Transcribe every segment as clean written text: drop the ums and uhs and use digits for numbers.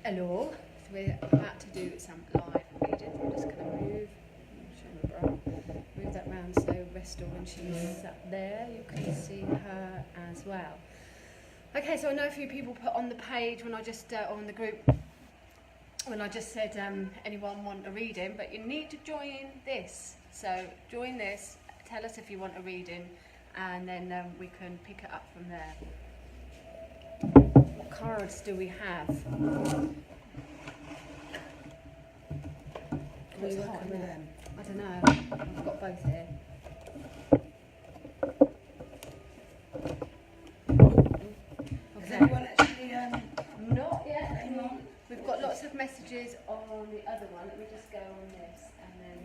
Hello, so we're about to do some live reading. I'm just going to move that round so Restal, when she's sat there, you can see her as well. Okay, so I know a few people put on the page when I just, on the group, when I just said anyone want a reading, but you need to join this. So join this, tell us if you want a reading, and then we can pick it up from there. What cards do we have? What's hot in them? I don't know. I've got both here. Has anyone actually not yet. We've got lots of messages on the other one. Let me just go on this, and then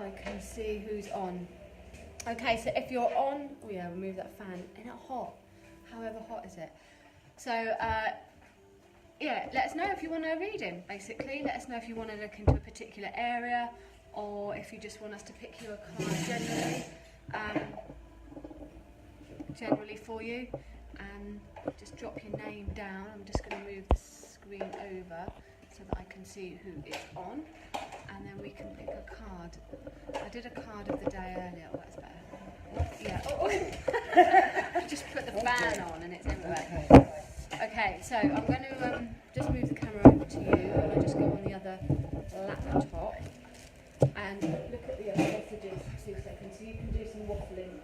I can see who's on. Okay, so if you're on, oh yeah, remove that fan. Isn't it hot? However hot is it? So yeah, let us know if you want a reading, basically. Let us know if you want to look into a particular area, or if you just want us to pick you a card generally for you. And just drop your name down. I'm just going to move the screen over so that I can see who is on, and then we can pick a card. I did a card of the day earlier. Oh, that's better. Yeah. Oh. Just put the fan on and it's everywhere. Okay, so I'm going to just move the camera over to you, and I'll just go on the other laptop and look at the other messages for 2 seconds, so you can do some waffling.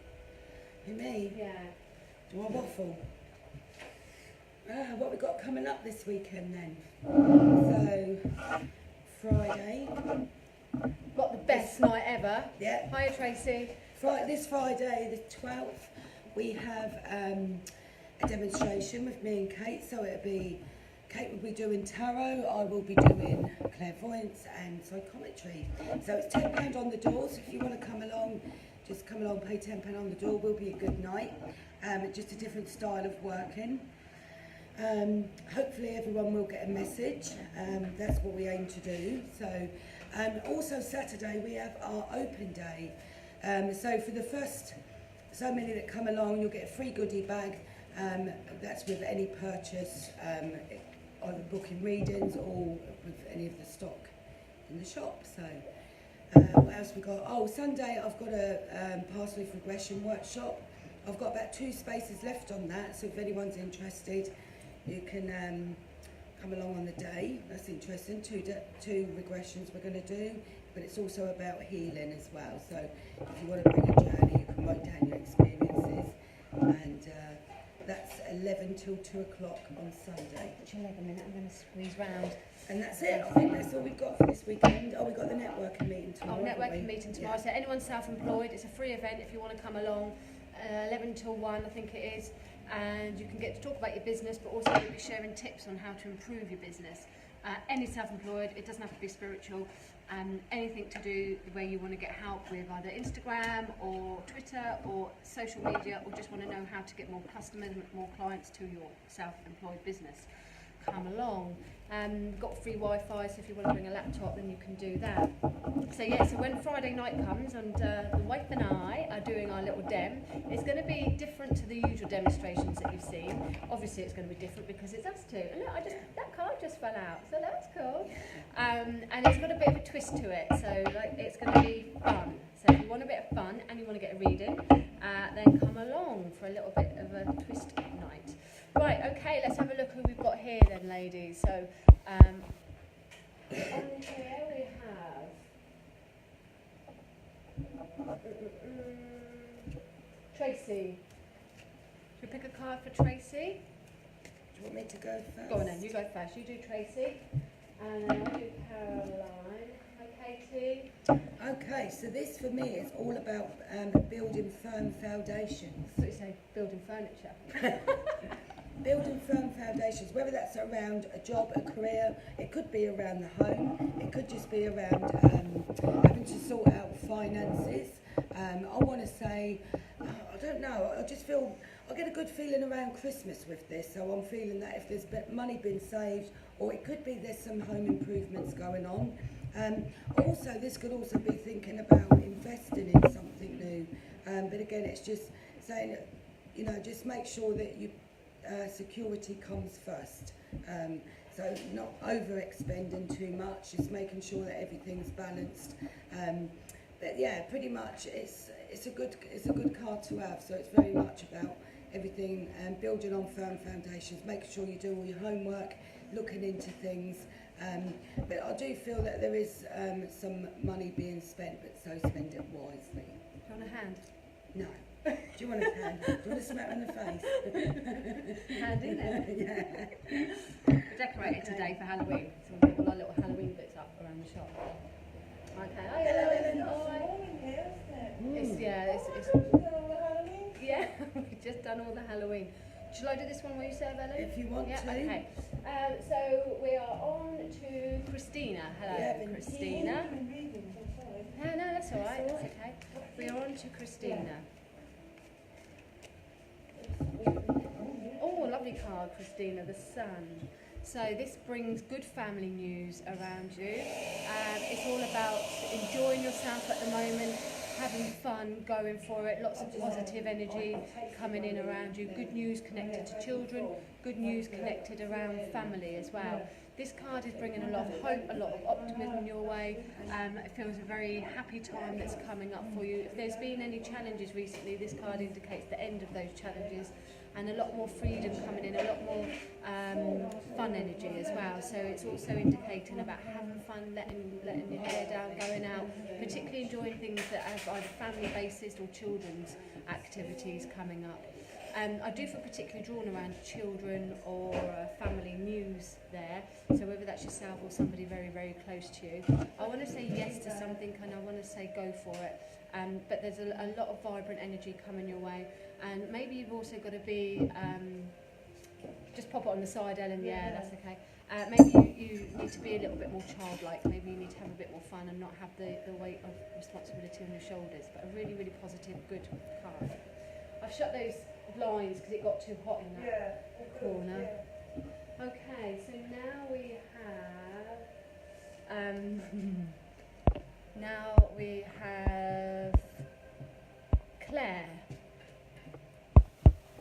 You mean? Yeah. Do I waffle? What we got coming up this weekend then? So, Friday. Got the best night ever. Yeah. Hiya, Tracy. This Friday, the 12th, we have a demonstration with me and Kate. So Kate will be doing tarot, I will be doing clairvoyance and psychometry. So it's £10 on the door, so if you want to come along, just come along, pay £10 on the door. Will be a good night. Just a different style of working. Hopefully everyone will get a message. That's what we aim to do. So, also Saturday we have our open day. So for the first so many that come along, you'll get a free goodie bag. That's with any purchase, either booking readings or with any of the stock in the shop. So. What else we got? Oh, Sunday I've got a past life regression workshop. I've got about 2 spaces left on that, so if anyone's interested, you can come along on the day. That's interesting. Two regressions we're going to do, but it's also about healing as well. So if you want to bring a journey, you can write down your experiences, and that's 11 till 2 o'clock on Sunday. Chill a minute, I'm going to squeeze round. And that's it. I think that's all we've got for this weekend. Oh, we've got the networking meeting tomorrow. Networking meeting tomorrow. Yeah. So anyone self-employed, it's a free event if you want to come along. 11 till 1, I think it is. And you can get to talk about your business, but also we'll be sharing tips on how to improve your business. Any self-employed, it doesn't have to be spiritual. Anything to do where you want to get help with either Instagram or Twitter or social media, or just want to know how to get more customers, more clients to your self-employed business. Come along. We've got free Wi-Fi, so if you want to bring a laptop, then you can do that. So yeah, so when Friday night comes, and the wife and I are doing our little dem, it's going to be different to the usual demonstrations that you've seen. Obviously it's going to be different because it's us two. And look, that card just fell out, so that's cool. And it's got a bit of a twist to it, so like it's going to be fun. So if you want a bit of fun and you want to get a reading, then come along for a little bit of a twist night. Right, okay, let's have a look who we've got here then, ladies. So, on here we have Tracy. Should we pick a card for Tracy? Do you want me to go first? Go on then, you go first. You do Tracy, and then I'll do Caroline. Hi, Katie. Okay, so this for me is all about building firm foundations. I thought you said building furniture. Building firm foundations, whether that's around a job, a career, it could be around the home, it could just be around having to sort out finances. I want to say, I don't know, I just feel, I get a good feeling around Christmas with this, so I'm feeling that if there's money been saved, or it could be there's some home improvements going on. Also, this could also be thinking about investing in something new, but again, it's just saying, you know, just make sure that you security comes first. So not overexpending too much, just making sure that everything's balanced. But yeah, pretty much it's a good card to have. So it's very much about everything and building on firm foundations, making sure you do all your homework, looking into things. But I do feel that there is some money being spent, but so spend it wisely. Do you want a hand? No. Do you want a hand? Do you want to smack in the face? Hand in there. Yeah. We're decorated today for Halloween, so we've got all our little Halloween bits up around the shop. Okay. Oh, hello, Ellen. Yeah, we've just done all the Halloween. Shall I do this one where you serve, Ellen? If you want to. Okay. So we are on to Christina. Hello, Christina. No, that's all right. That's okay. We are on to Christina. Oh, lovely card, Christina, the sun. So this brings good family news around you. It's all about enjoying yourself at the moment, having fun, going for it, lots of positive energy coming in around you, good news connected to children, good news connected around family as well. This card is bringing a lot of hope, a lot of optimism your way. It feels a very happy time that's coming up for you. If there's been any challenges recently, this card indicates the end of those challenges and a lot more freedom coming in, a lot more fun energy as well. So it's also indicating about having fun, letting your hair down, going out, particularly enjoying things that have either family basis or children's activities coming up. I do feel particularly drawn around children or family news there, so whether that's yourself or somebody very, very close to you. I want to say yes to something and I want to say go for it, but there's a lot of vibrant energy coming your way, and maybe you've also got to be, just pop it on the side, Ellen, yeah, that's okay. Maybe you need to be a little bit more childlike, maybe you need to have a bit more fun and not have the weight of responsibility on your shoulders, but a really, really positive, good card. I've shut those blinds because it got too hot in that corner. Yeah. Okay, so now we have Claire.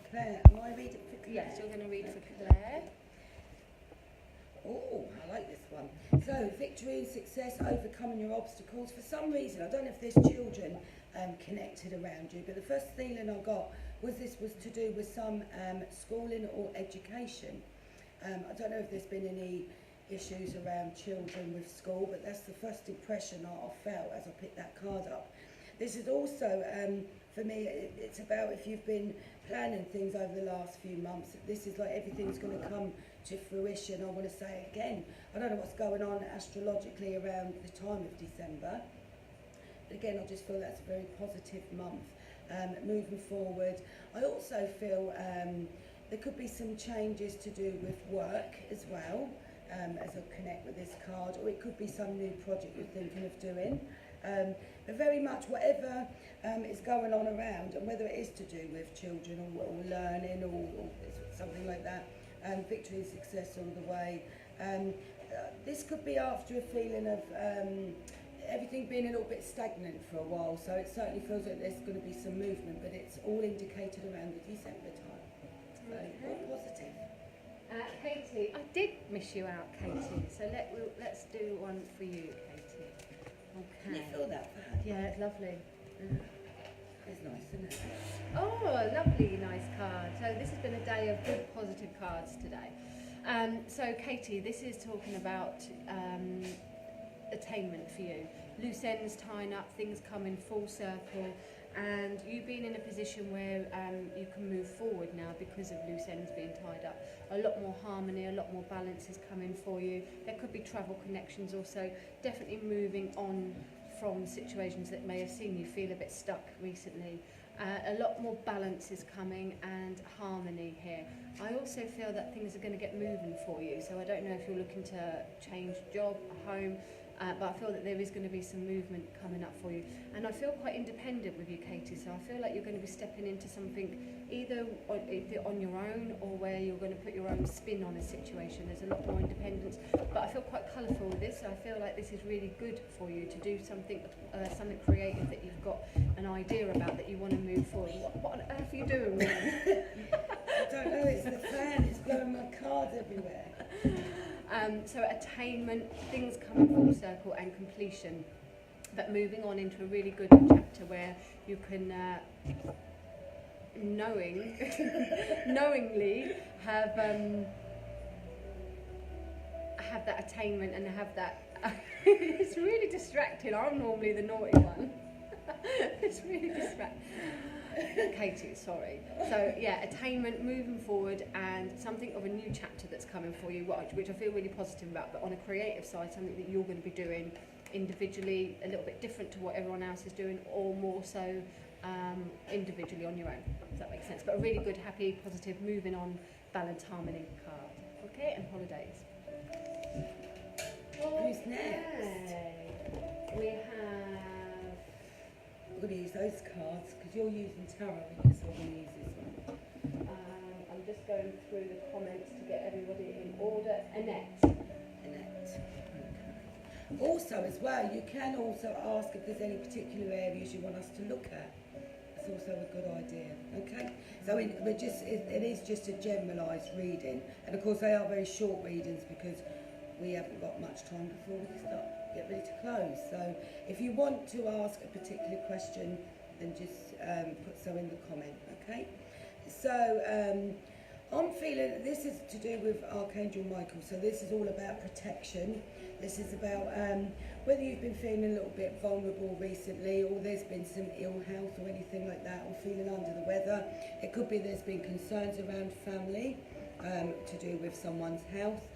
Claire, am I reading for Claire? Yes, you're going to read for Claire. Oh, I like this one. So, victory, success, overcoming your obstacles. For some reason, I don't know if there's children connected around you, but the first feeling I got was this was to do with some schooling or education. I don't know if there's been any issues around children with school, but that's the first impression I felt as I picked that card up. This is also, for me, it's about if you've been planning things over the last few months, this is like everything's going to come to fruition. I want to say again, I don't know what's going on astrologically around the time of December. But again, I just feel that's a very positive month moving forward. I also feel there could be some changes to do with work as well, as I connect with this card, or it could be some new project you're thinking of doing. But very much whatever is going on around, and whether it is to do with children or learning or something like that, victory and success all the way. This could be after a feeling of everything being a little bit stagnant for a while, so it certainly feels like there's going to be some movement, but it's all indicated around the December time. So, all positive. Katie, I did miss you out, Katie, so let's do one for you, Katie. Okay. Can you feel that? Yeah, it's lovely. It's nice, isn't it? Oh, lovely, nice card. So this has been a day of good, positive cards today. So Katie, this is talking about attainment for you. Loose ends tying up, things coming full circle, and you being in a position where you can move forward now because of loose ends being tied up. A lot more harmony, a lot more balance is coming for you. There could be travel connections also, definitely moving on from situations that may have seen you feel a bit stuck recently. A lot more balance is coming and harmony here. I also feel that things are going to get moving for you, so I don't know if you're looking to change job, home, but I feel that there is going to be some movement coming up for you. And I feel quite independent with you, Katie, so I feel like you're going to be stepping into something either on your own or where you're going to put your own spin on a situation. There's a lot more independence, but I feel quite colourful with this. So I feel like this is really good for you to do something creative that you've got an idea about that you want to move forward. What on earth are you doing, man? I don't know, it's the fan, it's blowing my cards everywhere. So attainment, things coming full circle, and completion. But moving on into a really good chapter where you can knowingly have that attainment and have that. It's really distracting. I'm normally the naughty one. It's really distracting. Katie, sorry. So yeah, attainment, moving forward, and something of a new chapter that's coming for you, which I feel really positive about, but on a creative side, something that you're going to be doing individually, a little bit different to what everyone else is doing, or more so individually on your own. Does that make sense? But a really good, happy, positive, moving on, balance, harmony card. Okay, and holidays. Who's next? We have... I'm going to use those cards because you're using tarot, so I'm going to use this one. I'm just going through the comments to get everybody in order. Annette. Okay. Also, as well, you can also ask if there's any particular areas you want us to look at. That's also a good idea. Okay. So it is just a generalised reading, and of course they are very short readings because we haven't got much time before we get ready to close. So if you want to ask a particular question, then just put so in the comment, okay? So I'm feeling this is to do with Archangel Michael. So this is all about protection. This is about whether you've been feeling a little bit vulnerable recently, or there's been some ill health or anything like that, or feeling under the weather. It could be there's been concerns around family to do with someone's health.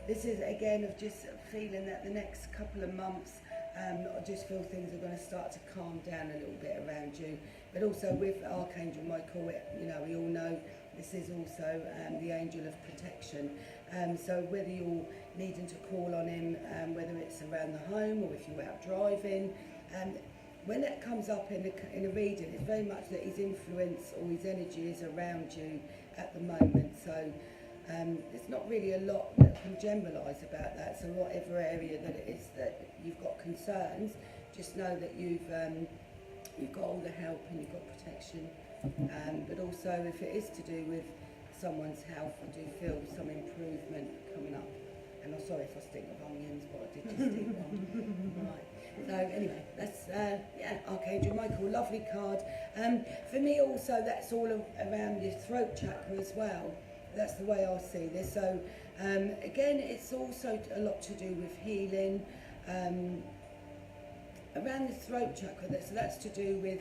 This is again of just feeling that the next couple of months, I just feel things are going to start to calm down a little bit around you. But also with Archangel Michael, we all know this is also the angel of protection. So whether you're needing to call on him, whether it's around the home or if you're out driving, when that comes up in a reading, it's very much that his influence or his energy is around you at the moment. So there's not really a lot that can generalise about that. So whatever area that it is that you've got concerns, just know that you've got all the help and you've got protection. But also if it is to do with someone's health, I do feel some improvement coming up. And I'm sorry if I stink of onions, but I did just eat one. Right. So anyway, that's Archangel Michael, lovely card. For me also, that's all around your throat chakra as well. That's the way I see this. So again, it's also a lot to do with healing around the throat chakra. So that's to do with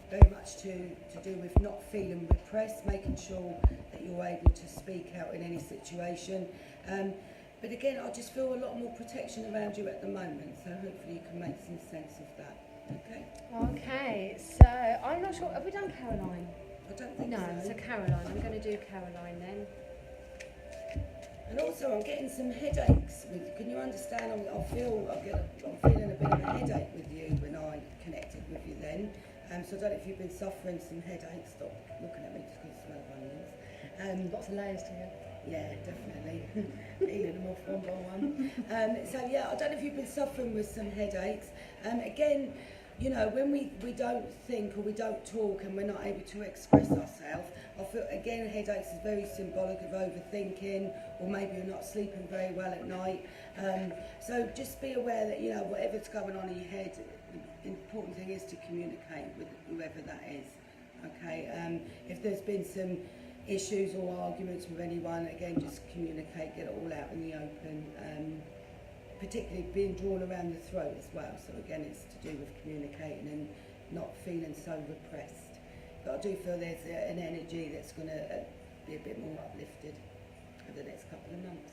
very much to do with not feeling repressed, making sure that you're able to speak out in any situation. But again, I just feel a lot more protection around you at the moment. So hopefully you can make some sense of that. Okay. Okay. So I'm not sure. Have we done Caroline? I don't think no, so. So Caroline, I'm going to do Caroline then. And also, I'm getting some headaches. Can you understand? I'm feeling a bit of a headache with you when I connected with you then. So I don't know if you've been suffering some headaches. Stop looking at me just because I smell of onions. Lots of layers to you. Yeah, definitely. Peeling them off one by one. So yeah, I don't know if you've been suffering with some headaches. Again, you know, when we don't think or we don't talk and we're not able to express ourselves, I feel, again, headaches is very symbolic of overthinking, or maybe you're not sleeping very well at night. So just be aware that, you know, whatever's going on in your head, the important thing is to communicate with whoever that is, okay? If there's been some issues or arguments with anyone, again, just communicate, get it all out in the open. Particularly being drawn around the throat as well. So again, it's to do with communicating and not feeling so repressed. But I do feel there's an energy that's going to be a bit more uplifted over the next couple of months.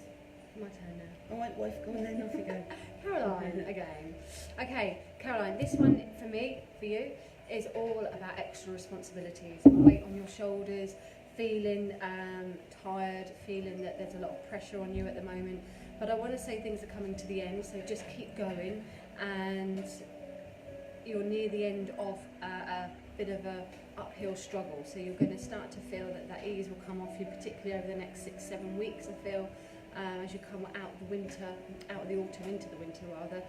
My turn now. All right, wife, go on then, off you go. Caroline again. Okay, Caroline, this one for me, for you, is all about extra responsibilities, weight on your shoulders, feeling tired, feeling that there's a lot of pressure on you at the moment. But I want to say things are coming to the end, so just keep going, and you're near the end of a bit of a uphill struggle. So you're going to start to feel that ease will come off you, particularly over the next 6-7 weeks. I feel as you come out of the autumn into the winter rather.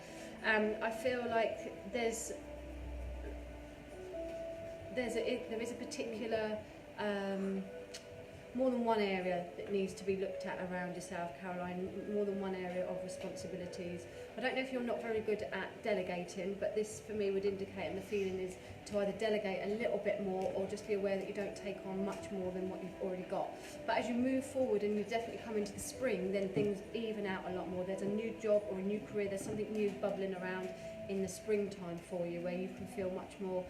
I feel like there is a particular more than one area that needs to be looked at around yourself, Caroline, more than one area of responsibilities. I don't know if you're not very good at delegating, but this for me would indicate, and the feeling is to either delegate a little bit more or just be aware that you don't take on much more than what you've already got. But as you move forward and you definitely come into the spring, then things even out a lot more. There's a new job or a new career, there's something new bubbling around in the springtime for you where you can feel much more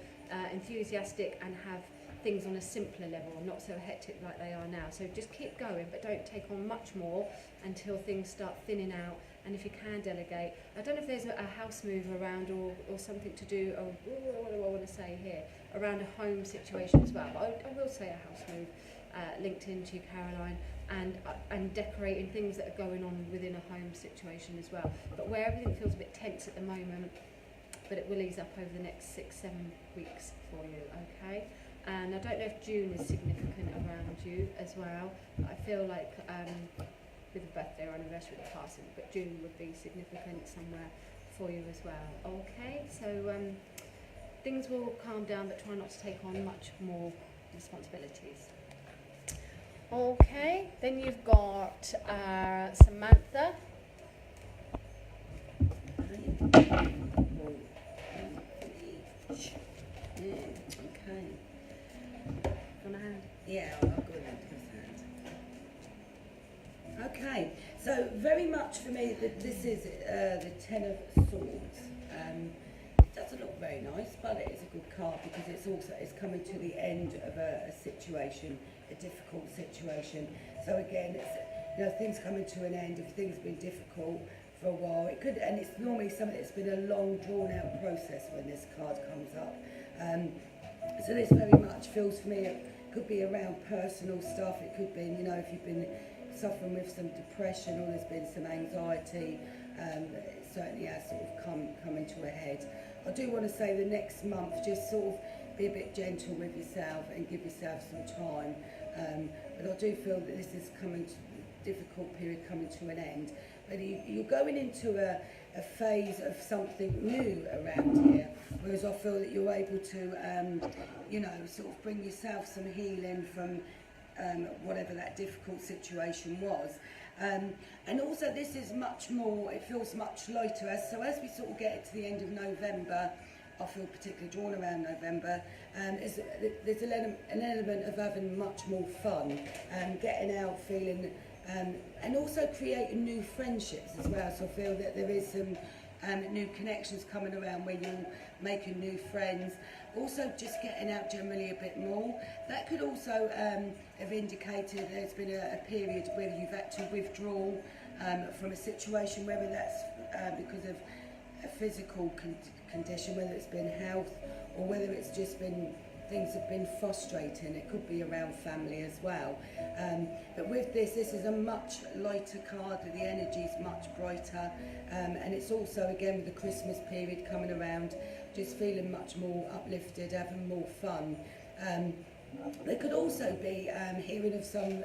enthusiastic and have things on a simpler level, not so hectic like they are now. So just keep going, but don't take on much more until things start thinning out. And if you can delegate, I don't know if there's a house move around or something to do, what do I want to say here, around a home situation as well. But I will say a house move linked into you, Caroline, and decorating things that are going on within a home situation as well. But where everything feels a bit tense at the moment, but it will ease up over the next 6-7 weeks for you, okay? And I don't know if June is significant around you as well. I feel like with a birthday or anniversary of the passing, but June would be significant somewhere for you as well. Okay, so things will calm down, but try not to take on much more responsibilities. Okay, then you've got Samantha. Okay. On a hand. Yeah, I'll go ahead with that. Okay, so very much for me, this is the Ten of Swords. It doesn't look very nice, but it is a good card because it's coming to the end of a situation, a difficult situation. So again, it's, things coming to an end. If things have been difficult for a while, it could, and it's normally something that's been a long, drawn-out process when this card comes up. So this very much feels for me, it could be around personal stuff. It could be, if you've been suffering with some depression or there's been some anxiety, it certainly has sort of come into a head. I do want to say the next month, just sort of be a bit gentle with yourself and give yourself some time. But I do feel that this is coming to a difficult period coming to an end. But you're going into a phase of something new around here, whereas I feel that you're able to, sort of bring yourself some healing from whatever that difficult situation was. And also this is much more, it feels much lighter. So as we sort of get to the end of November, I feel particularly drawn around November, there's an element of having much more fun, getting out, feeling, and also creating new friendships as well. So I feel that there is some new connections coming around where you're making new friends. Also just getting out generally a bit more. That could also have indicated there's been a period where you've had to withdraw from a situation, whether that's because of a physical condition, whether it's been health or whether it's just been things have been frustrating. It could be around family as well. But with this is a much lighter card, the energy is much brighter, and it's also, again, with the Christmas period coming around, just feeling much more uplifted, having more fun. There could also be hearing of some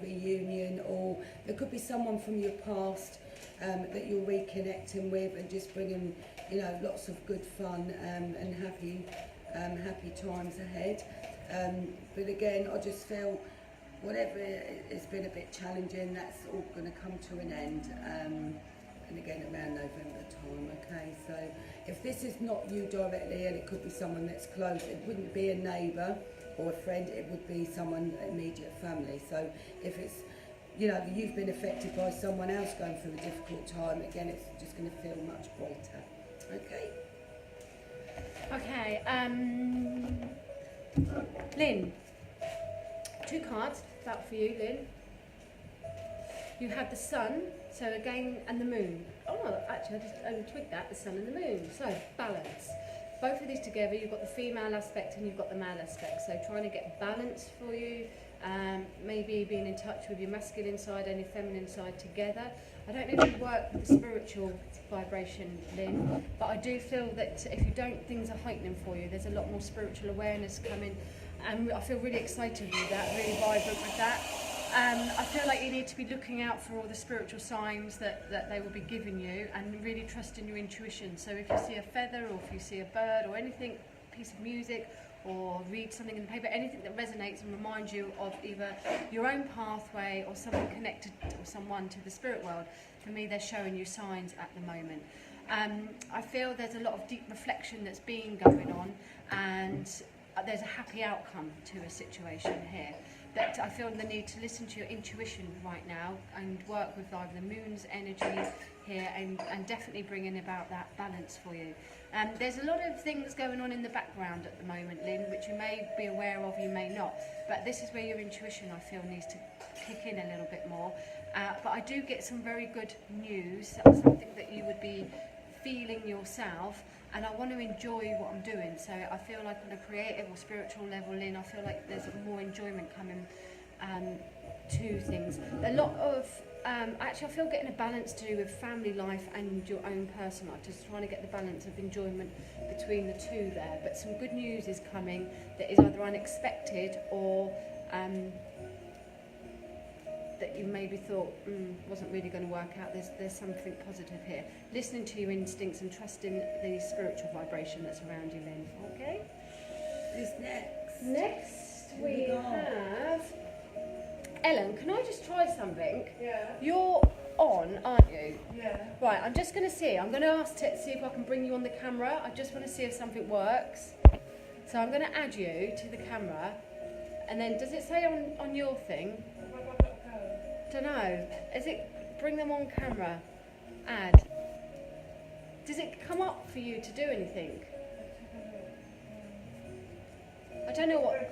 reunion, or there could be someone from your past that you're reconnecting with and just bringing, lots of good fun and happy times ahead. But again, I just feel whatever has been a bit challenging, that's all going to come to an end. And again, around November time, okay? So if this is not you directly, and it could be someone that's close, it wouldn't be a neighbour or a friend, it would be someone immediate family. So if it's, you've been affected by someone else going through a difficult time, again, it's just going to feel much brighter, okay? Okay, Lynn, 2 cards out for you, Lynn. You have the sun, so again, and the moon. Oh, actually, I just twigged that, the sun and the moon. So, balance. Both of these together, you've got the female aspect and you've got the male aspect. So, trying to get balance for you, maybe being in touch with your masculine side and your feminine side together. I don't know if you work with the spiritual vibration, Lynn, but I do feel that if you don't, things are heightening for you. There's a lot more spiritual awareness coming, and I feel really excited with that, really vibrant with that. I feel like you need to be looking out for all the spiritual signs that they will be giving you, and really trusting your intuition. So if you see a feather, or if you see a bird, or anything, piece of music, or read something in the paper, anything that resonates and reminds you of either your own pathway or something connected or someone to the spirit world. For me, they're showing you signs at the moment. I feel there's a lot of deep reflection that's been going on, and there's a happy outcome to a situation here. That I feel the need to listen to your intuition right now and work with either the moon's energy here and definitely bringing about that balance for you. There's a lot of things going on in the background at the moment, Lynn, which you may be aware of, you may not. But this is where your intuition, I feel, needs to kick in a little bit more. But I do get some very good news, something that you would be feeling yourself, and I want to enjoy what I'm doing. So I feel like on a creative or spiritual level, Lynn, I feel like there's more enjoyment coming to things. A lot of actually, I feel getting a balance to do with family life and your own personal life, just trying to get the balance of enjoyment between the two there. But some good news is coming that is either unexpected or that you maybe thought wasn't really going to work out. There's something positive here. Listening to your instincts and trusting the spiritual vibration that's around you, Lynn. Okay? Who's next? Next we have Ellen. Can I just try something? Yeah. You're on, aren't you? Yeah. Right, I'm just going to see. I'm going to ask to see if I can bring you on the camera. I just want to see if something works. So I'm going to add you to the camera. And then, does it say on your thing? Don't know. Is it bring them on camera? Add. Does it come up for you to do anything? I don't know what.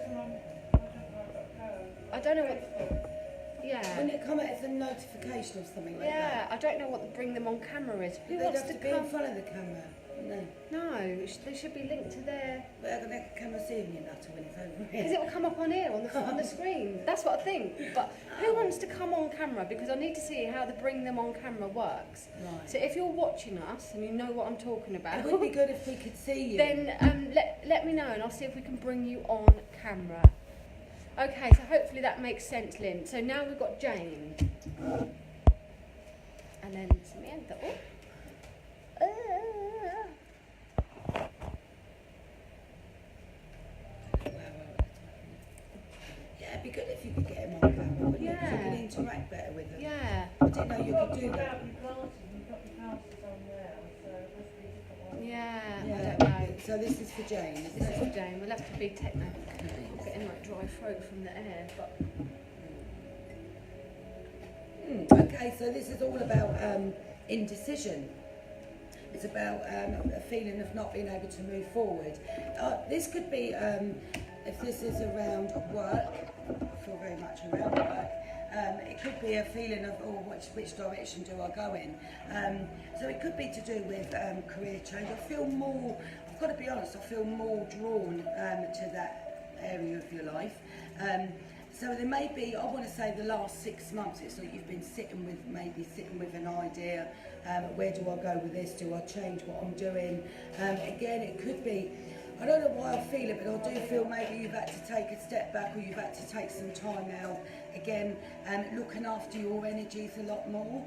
Yeah. When it comes out as a notification of something like Yeah, that. I don't know what the bring them on camera is. Who They'd wants have to to be come? in front of the camera. No. No, they should be linked to their. But how can the camera see me nutter when it's over Because here? it will come up on here on the screen. That's what I think. But who wants to come on camera? Because I need to see how the bring them on camera works. Right. So if you're watching us and you know what I'm talking about, It would be good if we could see you. then let me know and I'll see if we can bring you on camera. Okay, so hopefully that makes sense, Lynn. So now we've got Jane. And then Samantha. Yeah, it'd be good if you could get him on camera, wouldn't it? 'Cause you Yeah. can interact better with them. Yeah. I didn't know you could do that. You've got your glasses on there, so it must be a different one. Yeah, I Yeah. don't know. So this is for Jane, isn't This it? is Jane. We'll have to be techno. I'm getting like dry throat from the air, but Okay, so this is all about indecision. It's about a feeling of not being able to move forward. This could be, if this is around work, I feel very much around work, it could be a feeling of, which direction do I go in? So it could be to do with career change. I feel more, I've got to be honest, I feel more drawn to that area of your life. So there may be, I want to say the last 6 months, it's like you've been sitting with an idea. Where do I go with this? Do I change what I'm doing? Again, it could be, I don't know why I feel it, but I do feel maybe you've had to take a step back or you've had to take some time out. Again, looking after your energies a lot more.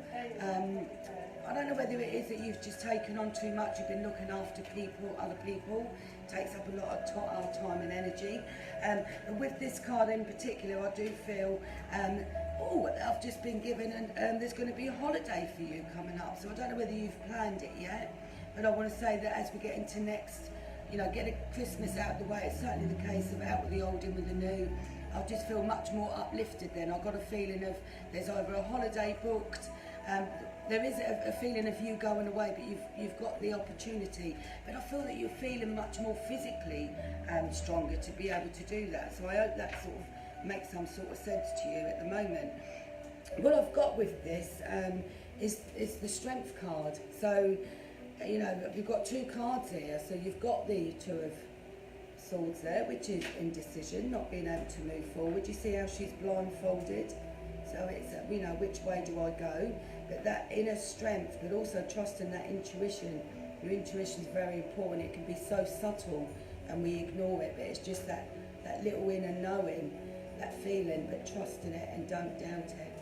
I don't know whether it is that you've just taken on too much, you've been looking after other people, takes up a lot of our time and energy. And with this card in particular, I do feel, I've just been given, and there's going to be a holiday for you coming up. So I don't know whether you've planned it yet, but I want to say that as we get into next, get a Christmas out of the way, it's certainly the case of out with the old, in with the new. I just feel much more uplifted then. I've got a feeling of there's either a holiday booked, there is a feeling of you going away, but you've got the opportunity. But I feel that you're feeling much more physically stronger to be able to do that. So I hope that sort of makes some sort of sense to you at the moment. What I've got with this is the Strength card. So, we've got 2 cards here. So you've got the 2 of Swords there, which is indecision, not being able to move forward. You see how she's blindfolded? So it's, which way do I go? But that inner strength, but also trusting that intuition. Your intuition is very important. It can be so subtle and we ignore it, but it's just that little inner knowing, that feeling, but trusting it and don't doubt it.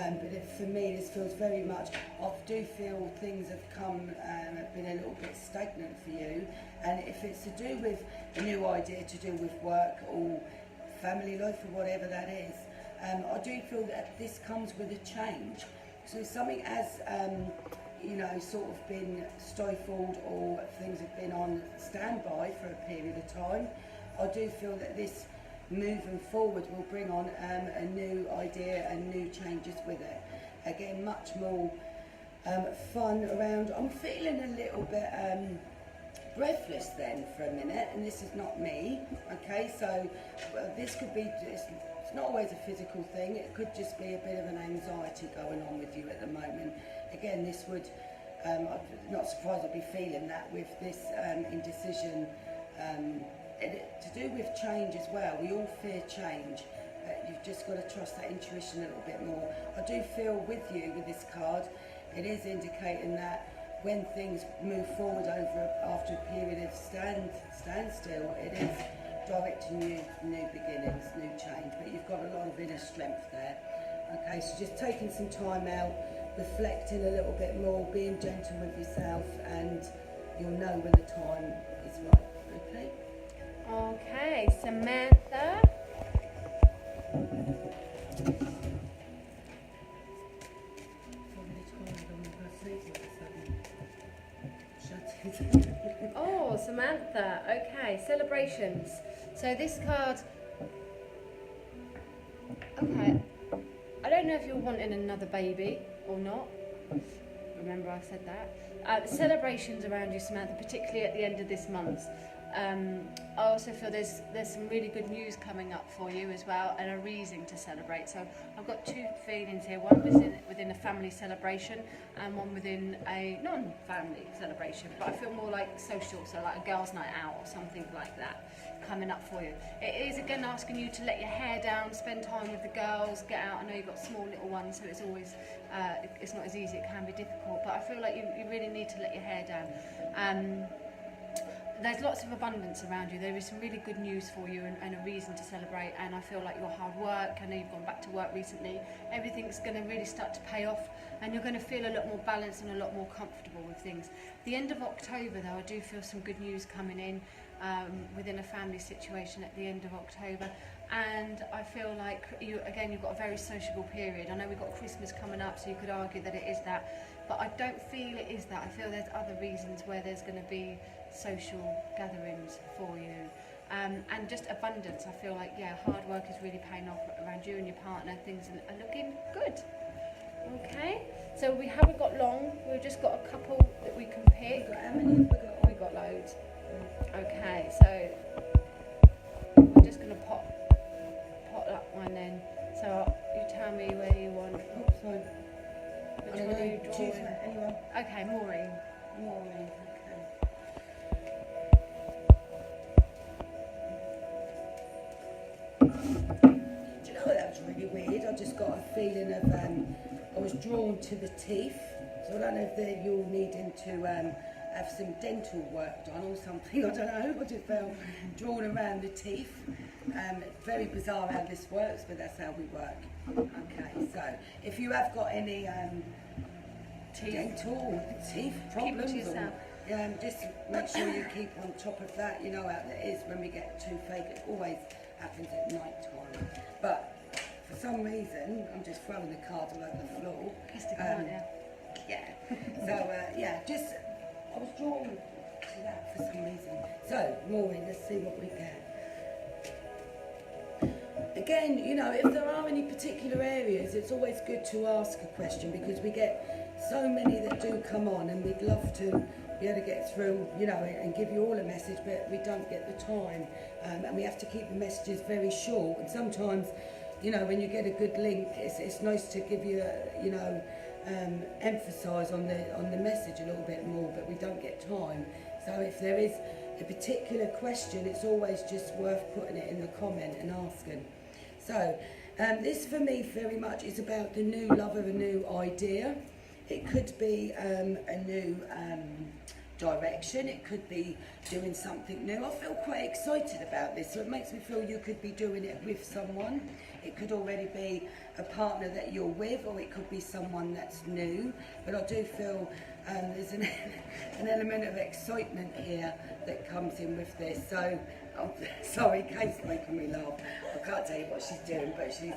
But for me, this feels very much, I do feel things have have been a little bit stagnant for you. And if it's to do with a new idea, to do with work or family life or whatever that is, I do feel that this comes with a change. So something has, sort of been stifled, or things have been on standby for a period of time. I do feel that this moving forward will bring on a new idea and new changes with it. Again, much more fun around. I'm feeling a little bit breathless then for a minute, and this is not me, okay? So this could be, it's not always a physical thing, it could just be a bit of an anxiety going on with you at the moment. Again, this would, I'm not surprised I'd be feeling that with this indecision. To do with change as well, we all fear change. You've just got to trust that intuition a little bit more. I do feel with you with this card, it is indicating that when things move forward after a period of standstill, it is directing you new beginnings, new change. But you've got a lot of inner strength there. Okay, so just taking some time out, reflecting a little bit more, being gentle with yourself, and you'll know when the time is right. Okay. Okay, Samantha. Oh, Samantha. Okay, celebrations. So this card. Okay. I don't know if you're wanting another baby or not. Remember I said that. Celebrations around you, Samantha, particularly at the end of this month. I also feel there's some really good news coming up for you as well, and a reason to celebrate. So I've got two feelings here, one within a family celebration and one within a non-family celebration, but I feel more like social, so like a girls' night out or something like that coming up for you. It is again asking you to let your hair down, spend time with the girls, get out. I know you've got small little ones, so it's always it's not as easy, it can be difficult, but I feel like you really need to let your hair down. There's lots of abundance around you. There is some really good news for you and a reason to celebrate, and I feel like your hard work, I know you've gone back to work recently, everything's going to really start to pay off, and you're going to feel a lot more balanced and a lot more comfortable with things. The end of October though, I do feel some good news coming in within a family situation at the end of October, and I feel like you've got a very sociable period. I know we've got Christmas coming up, so you could argue that it is that, but I don't feel it is that. I feel there's other reasons where there's going to be social gatherings for you, and just abundance. I feel like hard work is really paying off around you and your partner. Things are looking good. Okay, so we haven't got long, we've just got a couple that we can pick. How many have we got? We've got loads. Okay, so we're just going to pop that one in. So you tell me where you want. Oh, sorry. Which one are you Choose drawing? anyone. Okay, Maureen. Maureen, okay. Do you know what, that was really weird? I just got a feeling of, I was drawn to the teeth. So I don't know if you're needing to have some dental work done or something, I don't know. I just felt drawn around the teeth. Very bizarre how this works, but that's how we work. Okay, so if you have got any dental teeth problems, Keep it to yourself. just make sure you keep on top of that. You know how it is when we get toothache, it always happens at night time. But for some reason, I'm just throwing the cards all over the floor. Pissed it out, Yeah. So, I was drawn to that for some reason. So, Maureen, let's see what we get. Again, if there are any particular areas, it's always good to ask a question, because we get so many that do come on, and we'd love to be able to get through, and give you all a message, but we don't get the time, and we have to keep the messages very short. And sometimes, when you get a good link, it's nice to give you, emphasise on the message a little bit more, but we don't get time. So if there is a particular question, it's always just worth putting it in the comment and asking. So this for me very much is about the new love of a new idea. It could be a new direction, it could be doing something new. I feel quite excited about this, so it makes me feel you could be doing it with someone. It could already be a partner that you're with, or it could be someone that's new, but I do feel there's an element of excitement here that comes in with this. So, sorry, Kate's making me laugh. I can't tell you what she's doing, but she's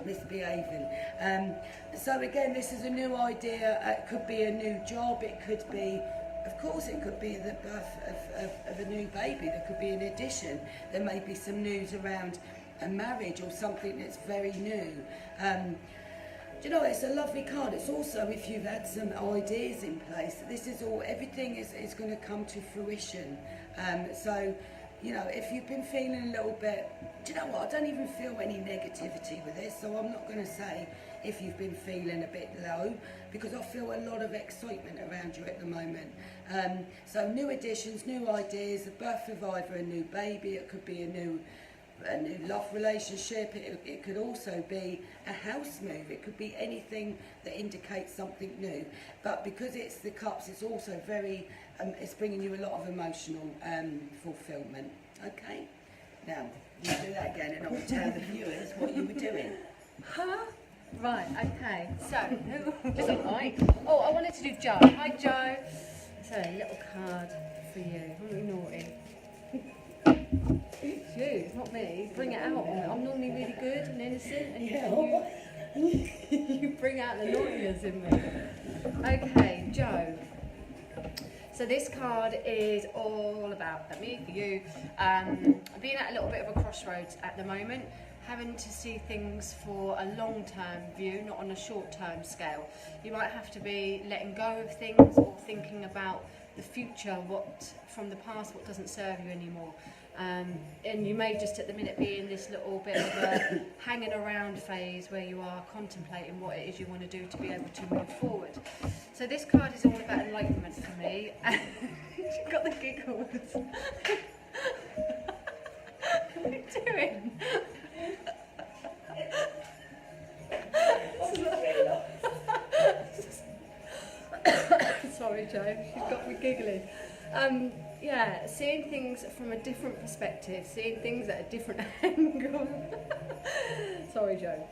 misbehaving. So again, this is a new idea. It could be a new job. It could be, of course, it could be the birth of a new baby. There could be an addition. There may be some news around a marriage or something that's very new. Do you know, it's a lovely card. It's also, if you've had some ideas in place, this is all, everything is going to come to fruition. So, you know, if you've been feeling a little bit, do you know what, I don't even feel any negativity with this, so I'm not going to say if you've been feeling a bit low, because I feel a lot of excitement around you at the moment. So new additions, new ideas, the birth of either a new baby, it could be a new love relationship, it could also be a house move, it could be anything that indicates something new. But because it's the cups, it's also very, it's bringing you a lot of emotional fulfillment. Okay? Now, you do that again and I will tell the viewers what you were doing. Huh? Right, okay. So, who was it, Mike? Oh, I wanted to do Joe. Hi, Joe. So, a little card for you. I'm really naughty. It's you, it's not me. Bring it out. I'm normally really good and innocent, and you bring out the naughtiness in me. Okay, Joe. So this card is all about me, for you, being at a little bit of a crossroads at the moment, having to see things for a long-term view, not on a short-term scale. You might have to be letting go of things or thinking about the future, what from the past, what doesn't serve you anymore. And you may just at the minute be in this little bit of a hanging around phase where you are contemplating what it is you want to do to be able to move forward. So this card is all about enlightenment for me. You've got the giggles. What are you doing? Sorry, Joe, she's got me giggling. Yeah, seeing things from a different perspective, seeing things at a different angle. Sorry, Joe.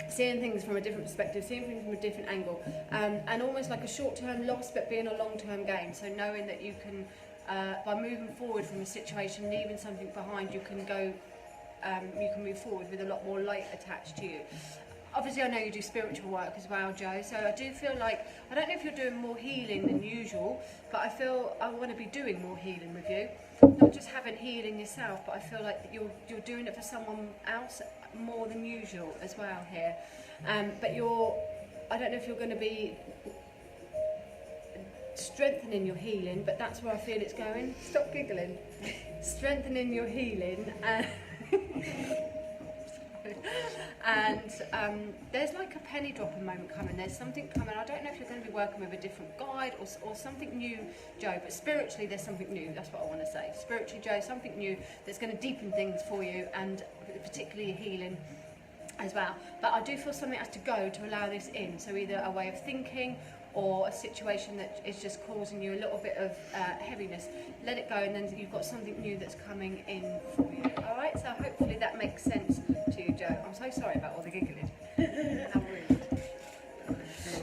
Seeing things from a different perspective, seeing things from a different angle, and almost like a short-term loss, but being a long-term gain. So knowing that you can, by moving forward from a situation, leaving something behind, you can go, you can move forward with a lot more light attached to you. Obviously, I know you do spiritual work as well, Joe, so I do feel like, I don't know if you're doing more healing than usual, but I feel I want to be doing more healing with you. Not just having healing yourself, but I feel like that you're doing it for someone else more than usual as well here. But I don't know if you're going to be strengthening your healing, but that's where I feel it's going. Stop giggling. Strengthening your healing. And there's like a penny dropping moment coming. There's something coming. I don't know if you're going to be working with a different guide or something new, Joe, but spiritually there's something new. That's what I want to say. Spiritually, Joe, something new that's going to deepen things for you, and particularly healing as well. But I do feel something has to go to allow this in. So either a way of thinking or a situation that is just causing you a little bit of heaviness. Let it go, and then you've got something new that's coming in for you. All right, so hopefully that makes sense to you, Joe. I'm so sorry about all the giggling. How rude.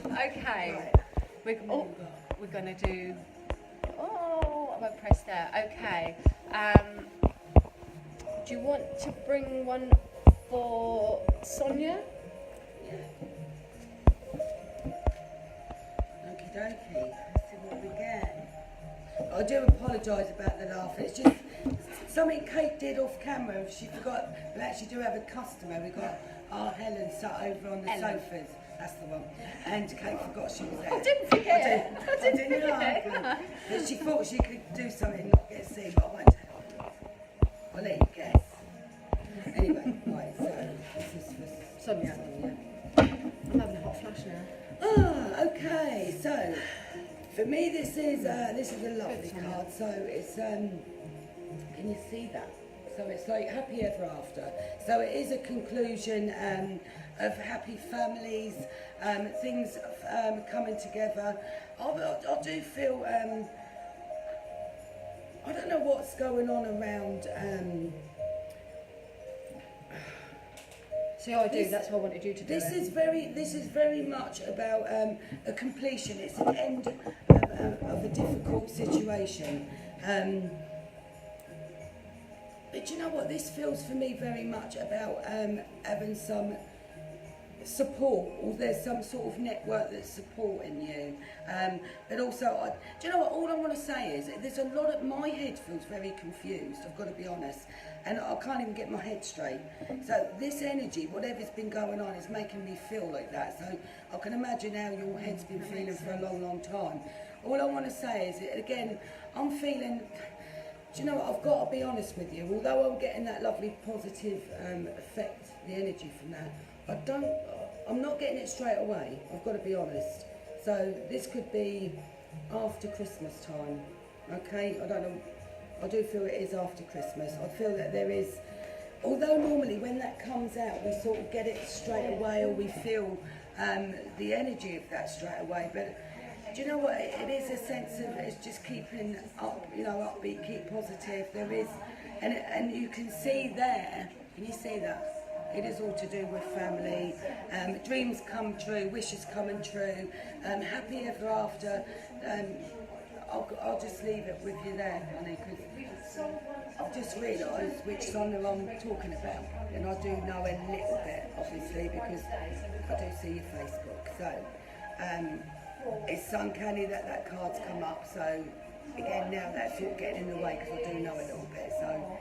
Okay, we're going to do, I won't press there. Okay, do you want to bring one for Sonia? Yeah. Okie dokie, let's see what we get. I do apologise about the laugh. It's just something Kate did off camera. She forgot. We actually do have a customer. We got our Helen sat over on the sofas. That's the one. And Kate forgot she was there. I didn't forget. I didn't forget. But she thought she could do something and not get seen, but I won't tell her. I'll let you guess. Anyway, right, so this is for Sonia. I'm having a hot flash now. Okay, so for me this is a lovely card. So it's can you see that? So it's like happy ever after. So it is a conclusion of happy families, things coming together. I do feel I don't know what's going on around. See how I do, that's what I wanted you to do. This is very much about a completion. It's an end of a difficult situation. But you know what? This feels for me very much about having some support, or there's some sort of network that's supporting you. But also, do you know what? All I want to say is there's a lot of, my head feels very confused, I've got to be honest, and I can't even get my head straight. So this energy, whatever's been going on, is making me feel like that. So I can imagine how your head's been feeling for a long, long time. All I want to say is, again, I'm feeling, do you know what, I've got to be honest with you, although I'm getting that lovely positive effect, the energy from that, I'm not getting it straight away, I've got to be honest. So this could be after Christmas time, okay? I don't know, I do feel it is after Christmas. I feel that there is, although normally when that comes out we sort of get it straight away, or we feel the energy of that straight away, but do you know what, it is a sense of, it's just keeping up, you know, upbeat, keep positive. There is, and you can see there, can you see that? It is all to do with family, dreams come true, wishes coming true, happy ever after. I'll just leave it with you there, honey, because I've just realised which song I'm talking about, and I do know a little bit, obviously, because I do see your Facebook. So it's uncanny that card's come up. So again, now that's all getting in the way, because I do know a little bit. So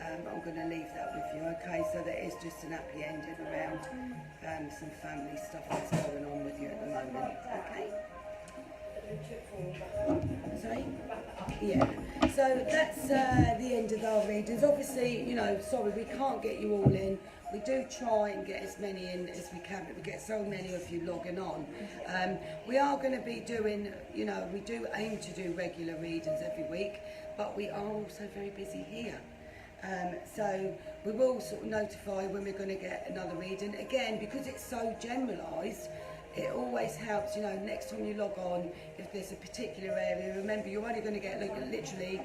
I'm going to leave that with you, okay? So there is just an happy ending around some family stuff that's going on with you at the moment, okay? Sorry? Yeah. So that's the end of our readings. Obviously, you know, sorry, we can't get you all in. We do try and get as many in as we can, but we get so many of you logging on. We are going to be doing, you know, we do aim to do regular readings every week, but we are also very busy here. So we will sort of notify when we're going to get another reading. Again, because it's so generalised, it always helps, you know, next time you log on, if there's a particular area, remember you're only going to get like, literally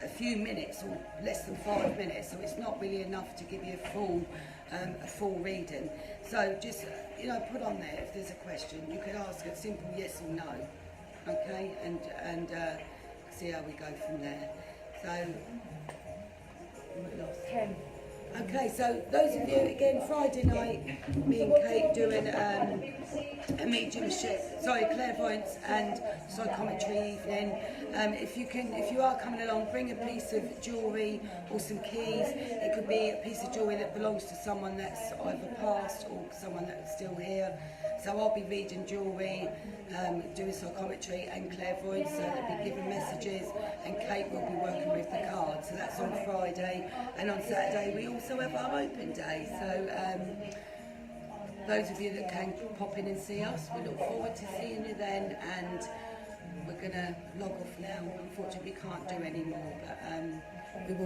a few minutes or less than 5 minutes, so it's not really enough to give you a full reading. So just, you know, put on there if there's a question. You can ask a simple yes or no, okay, and see how we go from there. So, 10. okay, so those of you, again, Friday night, me and Kate doing a mediumship, clairvoyance and psychometry evening. If you are coming along, bring a piece of jewellery or some keys. It could be a piece of jewellery that belongs to someone that's either passed or someone that's still here. So I'll be reading jewellery, doing psychometry and clairvoyance, so they'll be giving messages, and Kate will be working with the cards. So that's on Friday, and on Saturday we also have our open day. So those of you that can pop in and see us, we look forward to seeing you then, and we're going to log off now. Unfortunately we can't do any more, but we will